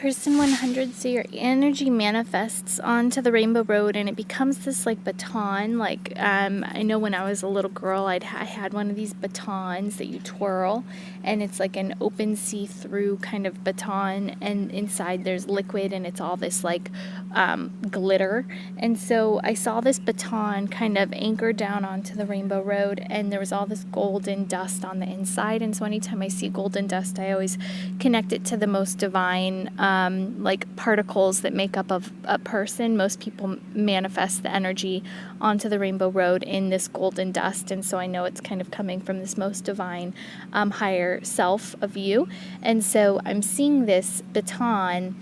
Person 100, so your energy manifests onto the rainbow road and it becomes this like baton. I know when I was a little girl, I had one of these batons that you twirl, and it's like an open see-through kind of baton, and inside there's liquid, and it's all this like glitter. And so I saw this baton kind of anchored down onto the rainbow road, and there was all this golden dust on the inside. And so anytime I see golden dust, I always connect it to the most divine like particles that make up of a person. Most people manifest the energy onto the rainbow road in this golden dust, and so I know it's kind of coming from this most divine higher self of you. And so I'm seeing this baton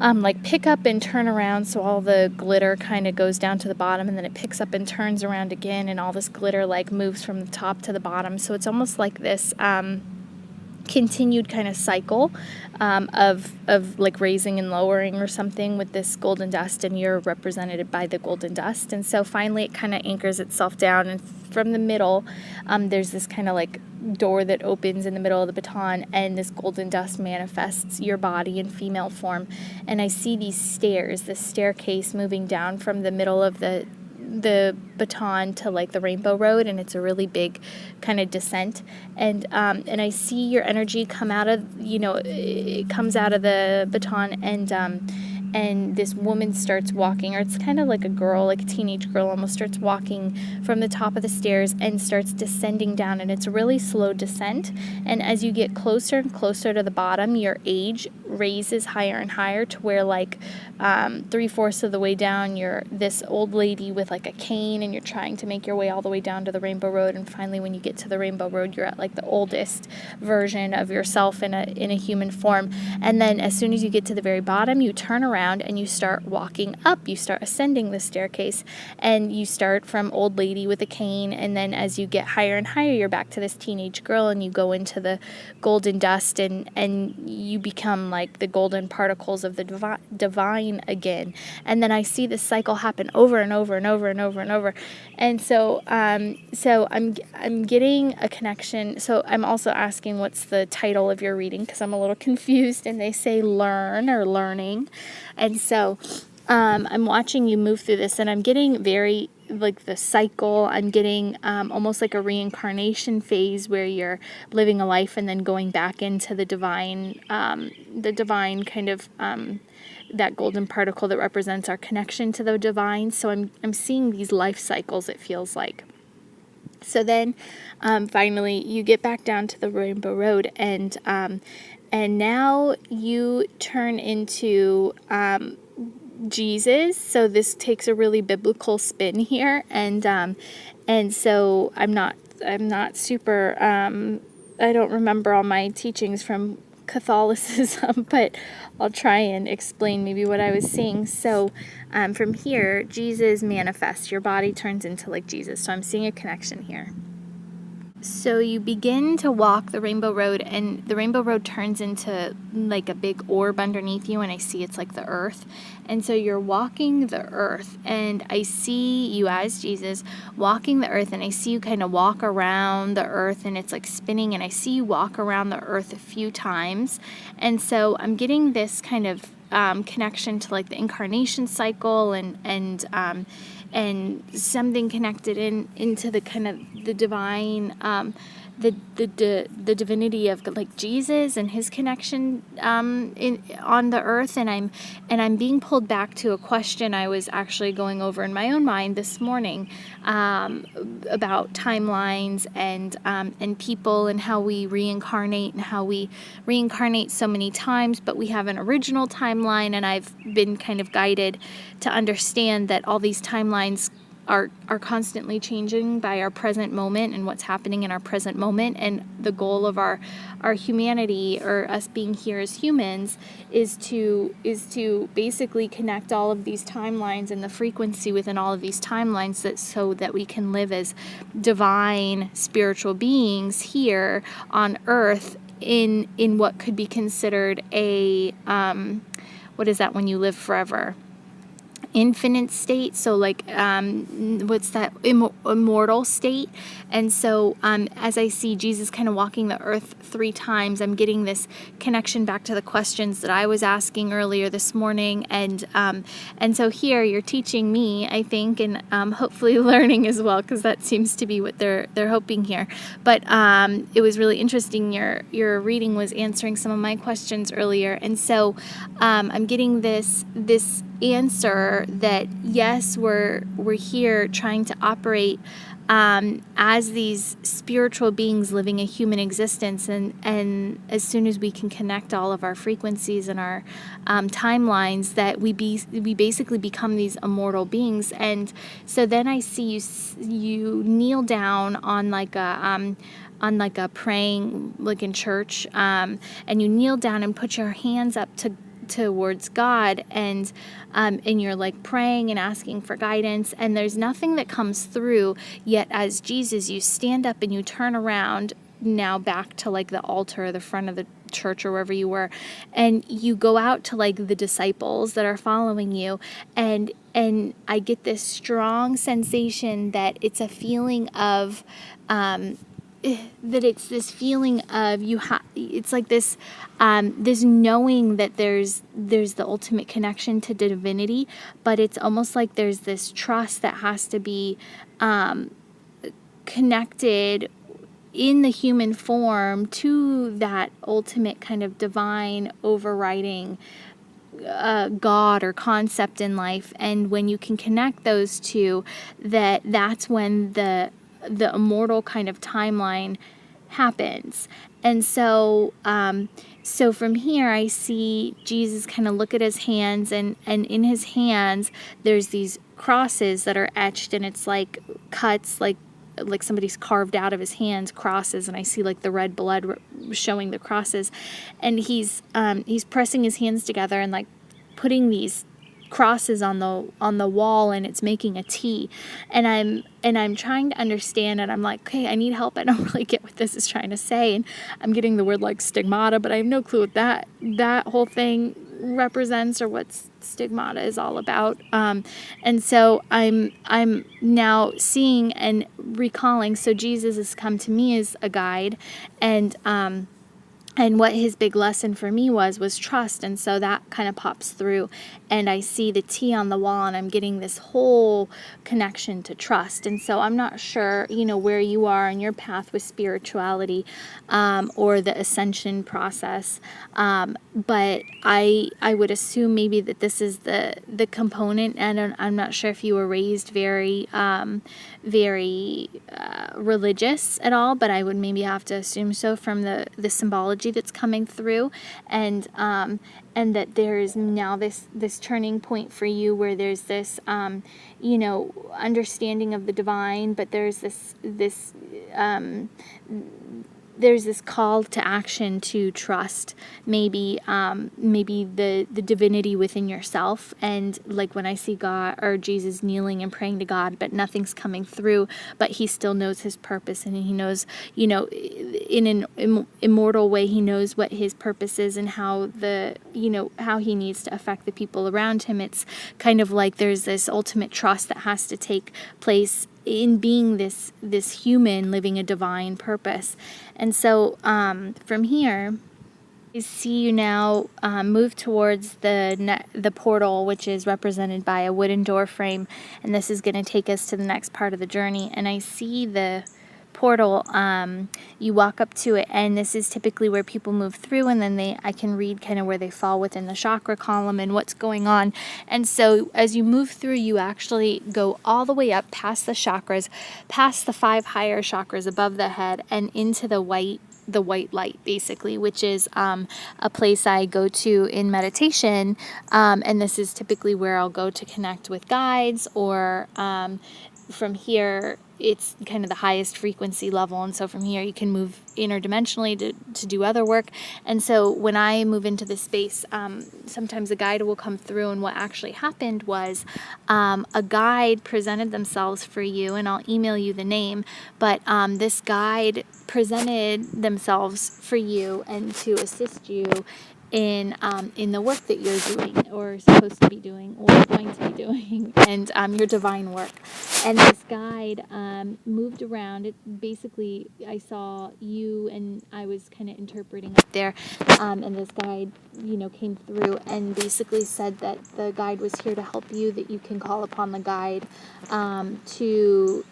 like pick up and turn around, so all the glitter kind of goes down to the bottom, and then it picks up and turns around again, and all this glitter like moves from the top to the bottom. So it's almost like this continued kind of cycle of like raising and lowering or something with this golden dust, and you're represented by the golden dust. And so finally it kind of anchors itself down, and from the middle there's this kind of like door that opens in the middle of the baton, and this golden dust manifests your body in female form. And I see these stairs, this staircase moving down from the middle of the baton to like the rainbow road, and it's a really big kind of descent. And I see your energy come out of, it comes out of the baton, and this woman starts walking, or it's kind of like a girl, like a teenage girl almost, starts walking from the top of the stairs and starts descending down, and it's a really slow descent. And as you get closer and closer to the bottom, your age raises higher and higher to where like 3/4 of the way down, you're this old lady with like a cane, and you're trying to make your way all the way down to the rainbow road. And finally, when you get to the rainbow road, you're at like the oldest version of yourself in a human form. And then as soon as you get to the very bottom, you turn around and you start walking up. You start ascending the staircase, and you start from old lady with a cane, and then as you get higher and higher, you're back to this teenage girl, and you go into the golden dust, and you become like the golden particles of the divine again. And then I see this cycle happen over and over and over and over and over. And so I'm getting a connection. So I'm also asking, what's the title of your reading, because I'm a little confused, and they say learn or learning. And so I'm watching you move through this, and I'm getting very like the cycle. I'm getting almost like a reincarnation phase where you're living a life and then going back into the divine kind of that golden particle that represents our connection to the divine. So I'm seeing these life cycles, it feels like. So then finally you get back down to the rainbow road, and now you turn into Jesus. So this takes a really biblical spin here, and so I'm not super I don't remember all my teachings from Catholicism, but I'll try and explain maybe what I was seeing. So from here, Jesus manifests, your body turns into like Jesus. So I'm seeing a connection here. So you begin to walk the rainbow road, and the rainbow road turns into like a big orb underneath you, and I see it's like the earth. And so you're walking the earth, and I see you as Jesus walking the earth, and I see you kind of walk around the earth, and it's like spinning, and I see you walk around the earth a few times. And so I'm getting this kind of connection to like the incarnation cycle, and something connected into the kind of the divine, the divinity of like Jesus and his connection on the earth. And I'm being pulled back to a question I was actually going over in my own mind this morning about timelines and people, and how we reincarnate, and how we reincarnate so many times, but we have an original timeline. And I've been kind of guided to understand that all these timelines are constantly changing by our present moment and what's happening in our present moment. And the goal of our humanity, or us being here as humans, is to basically connect all of these timelines and the frequency within all of these timelines, so that we can live as divine spiritual beings here on earth in what could be considered a what is that when you live forever? infinite state, so like what's that, immortal state. And so as I see Jesus kind of walking the earth 3 times, I'm getting this connection back to the questions that I was asking earlier this morning. And so here you're teaching me, I think, and hopefully learning as well, because that seems to be what they're hoping here. But it was really interesting. Your reading was answering some of my questions earlier, and so I'm getting this answer that yes, we're here trying to operate as these spiritual beings living a human existence, and as soon as we can connect all of our frequencies and our timelines, that we basically become these immortal beings. And so then I see you kneel down on like a praying, like in church, and you kneel down and put your hands up towards God, and you're like praying and asking for guidance, and there's nothing that comes through. Yet as Jesus, you stand up and you turn around now back to like the altar, the front of the church or wherever you were, and you go out to like the disciples that are following you, and I get this strong sensation that it's a feeling of that it's this feeling of it's like this this knowing that there's the ultimate connection to divinity, but it's almost like there's this trust that has to be connected in the human form to that ultimate kind of divine overriding God or concept in life. And when you can connect those two, that's when the immortal kind of timeline happens. And so so from here I see Jesus kind of look at his hands, and in his hands there's these crosses that are etched, and it's like cuts, like somebody's carved out of his hands crosses, and I see like the red blood showing the crosses, and he's pressing his hands together and like putting these crosses on the wall, and it's making a T, and I'm trying to understand it. I'm like, okay, I need help. I don't really get what this is trying to say, and I'm getting the word like stigmata, but I have no clue what that whole thing represents or what stigmata is all about. And so I'm now seeing and recalling. So Jesus has come to me as a guide, and what his big lesson for me was trust. And so that kind of pops through, and I see the T on the wall, and I'm getting this whole connection to trust. And so I'm not sure, where you are in your path with spirituality, or the ascension process. But I would assume maybe that this is the component, and I'm not sure if you were raised very religious at all, but I would maybe have to assume so from the symbology that's coming through, and that there is now this turning point for you where there's this understanding of the divine, but there's this call to action to trust maybe the divinity within yourself. And like when I see God or Jesus kneeling and praying to God, but nothing's coming through, but he still knows his purpose, and he knows, in an immortal way, he knows what his purpose is and how how he needs to affect the people around him. It's kind of like there's this ultimate trust that has to take place in being this human living a divine purpose. And so from here, I see you now move towards the portal, which is represented by a wooden door frame, and this is going to take us to the next part of the journey. And I see the portal, you walk up to it, and this is typically where people move through, and then I can read kind of where they fall within the chakra column and what's going on. And so as you move through, you actually go all the way up past the chakras, past the 5 higher chakras above the head, and into the white light, basically, which is a place I go to in meditation, and this is typically where I'll go to connect with guides, or from here it's kind of the highest frequency level, and so from here you can move interdimensionally to do other work. And so when I move into this space, sometimes a guide will come through, and what actually happened was a guide presented themselves for you, and I'll email you the name, but this guide presented themselves for you and to assist you in the work that you're doing or supposed to be doing or going to be doing, and your divine work. And this guide moved around. It basically, I saw you, and I was kind of interpreting up there, and this guide, came through and basically said that the guide was here to help you. That you can call upon the guide to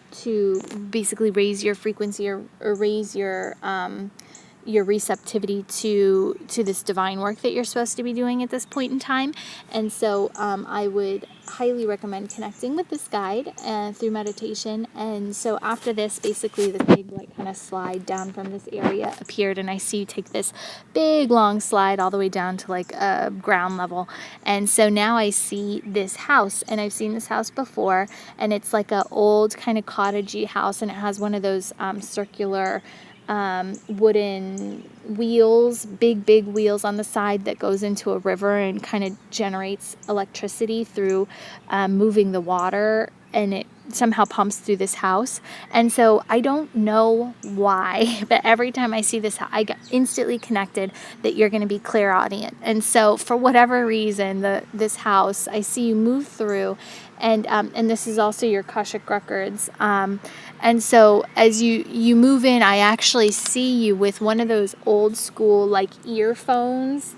basically raise your frequency or raise your receptivity to this divine work that you're supposed to be doing at this point in time. And so I would highly recommend connecting with this guide through meditation. And so after this, basically this big kind of slide down from this area appeared, and I see you take this big long slide all the way down to ground level. And so now I see this house, and I've seen this house before, and it's like a old kind of cottagey house, and it has one of those circular wooden wheels, big wheels on the side that goes into a river and kind of generates electricity through moving the water, and it somehow pumps through this house. And so I don't know why, but every time I see this, I get instantly connected that you're going to be clairaudient. And so for whatever reason, this house, I see you move through, and this is also your Akashic records. And so as you move in, I actually see you with one of those old school earphones,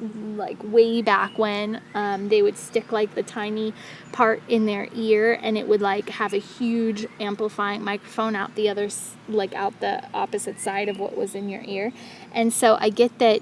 way back when they would stick the tiny part in their ear, and it would have a huge amplifying microphone out the other out the opposite side of what was in your ear. And so I get that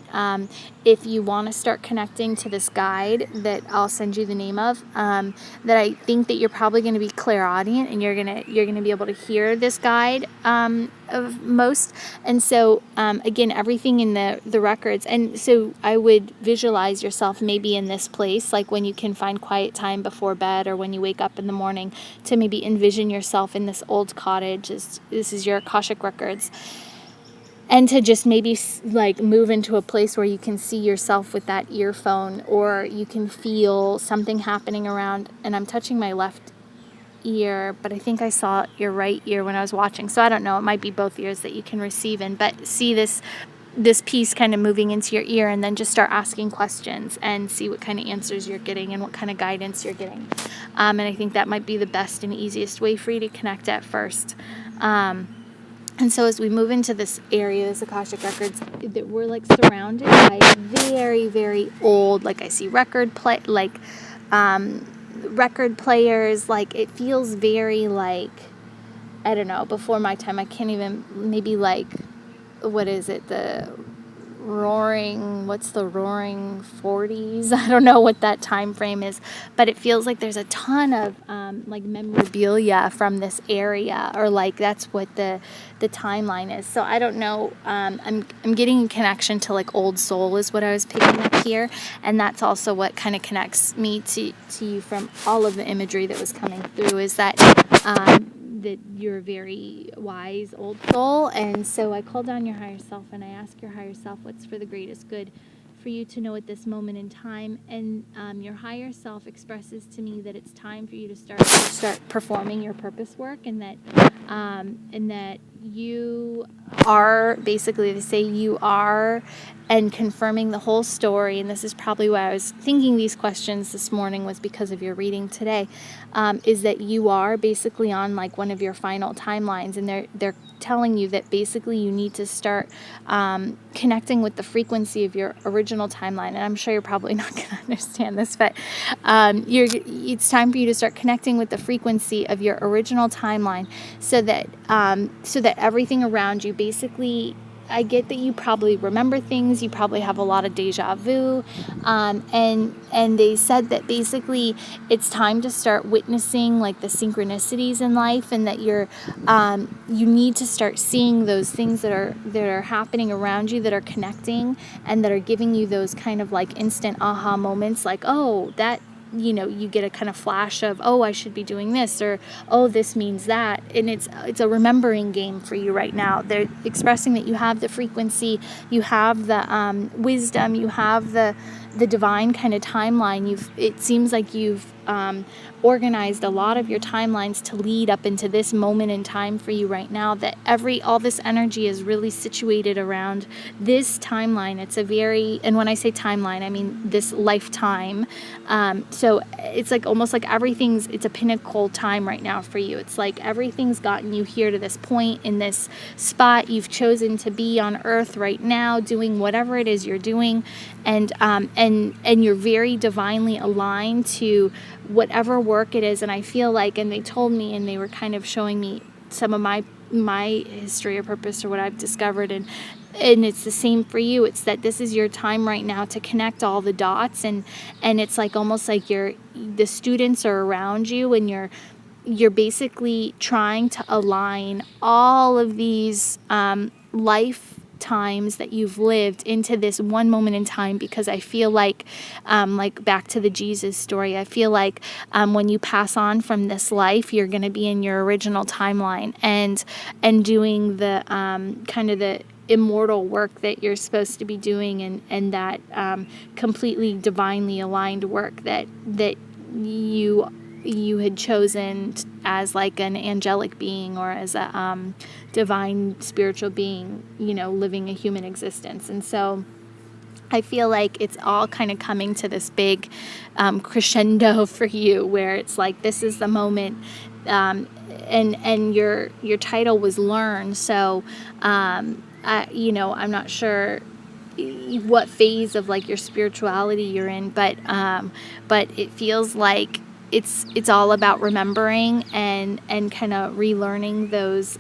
if you want to start connecting to this guide that I'll send you the name of, that I think that you're probably going to be clairaudient, and you're gonna be able to hear this guide of most. And so again, everything in the records. And so I would visualize yourself maybe in this place, when you can find quiet time before bed or when you wake up in the morning, to maybe envision yourself in this old cottage. This is your Akashic records. And to just maybe move into a place where you can see yourself with that earphone, or you can feel something happening around. And I'm touching my left ear, but I think I saw your right ear when I was watching. So I don't know, it might be both ears that you can receive in, but see this piece kind of moving into your ear, and then just start asking questions and see what kind of answers you're getting and what kind of guidance you're getting. And I think that might be the best and easiest way for you to connect at first. And so as we move into this area, this Akashic records, that we're surrounded by very, very old, I see record players. It feels very I don't know, before my time. I can't even, maybe what is it, what's the roaring 40s? I don't know what that time frame is, but it feels like there's a ton of memorabilia from this area, or that's what the timeline is. So I don't know. I'm getting a connection to old soul is what I was picking up here, and that's also what kind of connects me to you from all of the imagery that was coming through, is that that you're a very wise old soul. And so I call down your higher self, and I ask your higher self what's for the greatest good for you to know at this moment in time. And your higher self expresses to me that it's time for you to start performing your purpose work, and that you are, basically they say you are, and confirming the whole story. And this is probably why I was thinking these questions this morning, was because of your reading today, is that you are basically on one of your final timelines, and they're telling you that basically you need to start connecting with the frequency of your original timeline. And I'm sure you're probably not going to understand this, but it's time for you to start connecting with the frequency of your original timeline, so that everything around you, basically, I get that you probably remember things. You probably have a lot of deja vu, and they said that basically it's time to start witnessing the synchronicities in life, and that you need to start seeing those things that are happening around you, that are connecting, and that are giving you those kind of instant aha moments, oh, that. You get a kind of flash of, oh, I should be doing this, or, oh, this means that. And it's a remembering game for you right now. They're expressing that you have the frequency, you have the wisdom, you have the the divine kind of timeline. It seems like you've organized a lot of your timelines to lead up into this moment in time for you right now, that all this energy is really situated around this timeline. It's a very, and when I say timeline, I mean this lifetime. So it's like almost like it's a pinnacle time right now for you. It's like everything's gotten you here to this point in this spot. You've chosen to be on earth right now doing whatever it is you're doing, and you're very divinely aligned to whatever work it is. And I feel like, and they told me, and they were kind of showing me some of my history or purpose or what I've discovered, and it's the same for you. It's that this is your time right now to connect all the dots, and it's like almost like the students are around you, and you're basically trying to align all of these lifetimes that you've lived into this one moment in time. Because I feel like back to the Jesus story, I feel like when you pass on from this life, you're going to be in your original timeline and doing the kind of the immortal work that you're supposed to be doing, and that completely divinely aligned work that you had chosen as like an angelic being, or as a divine spiritual being, living a human existence. And so I feel like it's all kind of coming to this big crescendo for you, where it's like this is the moment. And your title was Learn. So I'm not sure what phase of like your spirituality you're in, but it feels like it's all about remembering and kind of relearning those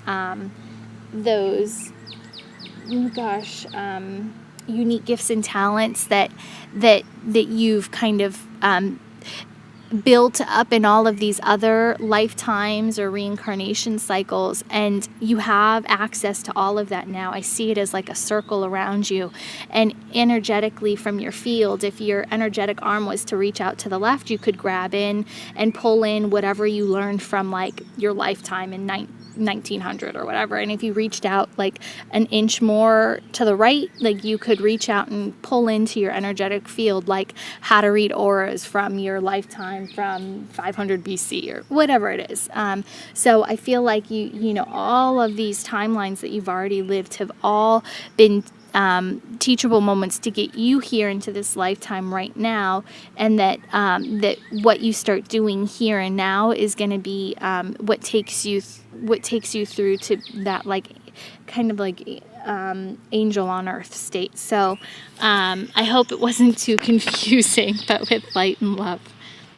unique gifts and talents that you've kind of built up in all of these other lifetimes or reincarnation cycles, and you have access to all of that now. I see it as like a circle around you, and energetically from your field, if your energetic arm was to reach out to the left, you could grab in and pull in whatever you learned from like your lifetime in 1900 or whatever. And if you reached out like an inch more to the right, like you could reach out and pull into your energetic field like how to read auras from your lifetime from 500 BC or whatever it is. So I feel like you know all of these timelines that you've already lived have all been teachable moments to get you here into this lifetime right now, and that what you start doing here and now is going to be what takes you through to that like kind of like angel on earth state. So I hope it wasn't too confusing, but with light and love.